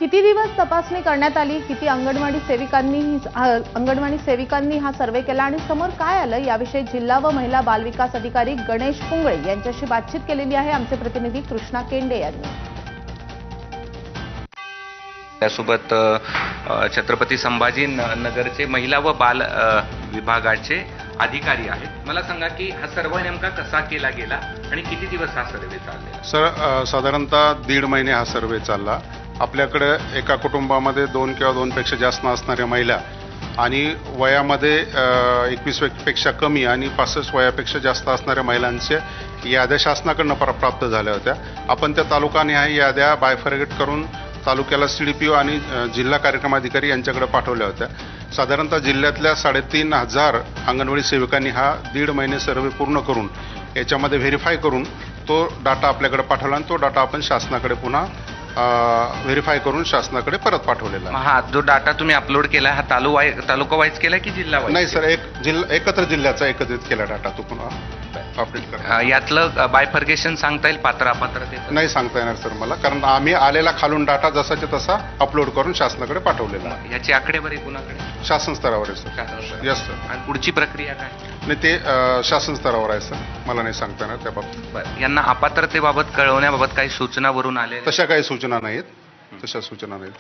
किती दिवस तपासणी करण्यात आली, किती अंगणवाडी सेविकांनी हा सर्व्हे केला आणि समोर काय आलं याविषयी जिल्हा व महिला बालविकास अधिकारी गणेश कुंगळे यांच्याशी बातचीत केलेली आहे आमचे प्रतिनिधी कृष्णा केंडे यांनी। त्यासोबत छत्रपती संभाजी नगरचे महिला व बाल विभागाचे अधिकारी आहेत। मला सांगा की हा सर्वे नेमका कसा केला गेला आणि किती दिवस हा सर्वे चालला? सर, साधारणतः 1.5 महिने हा सर्वे चालला। आपल्याकडे एका कुटुंबामध्ये 2 किंवा 2 पेक्षा जास्त असणाऱ्या महिला आणि वयामध्ये 21 पेक्षा कमी आणि 65 वयापेक्षा जास्त असणाऱ्या महिलांच्या याद्या शासनाकडून प्राप्त झाल्या होत्या। आपण त्या तालुकानिहाय याद्या बायफर्गेट करून तालुक्याला CDPO आणि जिल्हा कार्यक्रम अधिकारी यांच्याकडे पाठवल्या होत्या। साधारणतः जिल्ह्यातल्या 3,500 अंगणवाडी सेविकांनी हा 1.5 महिने सर्वे पूर्ण करून याच्यामध्ये व्हेरीफाय करून तो डाटा आपल्याकडे पाठवला आणि तो डाटा आपण शासनाकडे पुन्हा व्हेरीफाय करून शासनाकडे परत पाठवलेला आहे। हा जो डाटा तुम्ही अपलोड केला हा तालुका वाईज केला की जिल्हा वाईज? नाही सर, एकत्र जिल्ह्याचा एकत्रित केला डाटा तो पुन्हा अपडेट करा। यातलं बायफर्गेशन सांगता येईल पात्र अपात्रतेचं? नाही सांगता येणार सर मला, कारण आम्ही आलेला खालून डाटा जसाच्या तसा अपलोड करून शासनाकडे पाठवलेला आहे। याची आकडेवारी कुणाकडे? शासन स्तरावर आहे सर। शासन स्तरावर. Yes sir. आणि पुढची प्रक्रिया काय? नाही ते शासन स्तरावर आहे सर, मला नाही सांगता येणार त्या बाबतीत। बरं, यांना अपात्रतेबाबत कळवण्याबाबत काही सूचना वरून आल्या? तशा काही सूचना नाहीत, तशा सूचना नाहीत।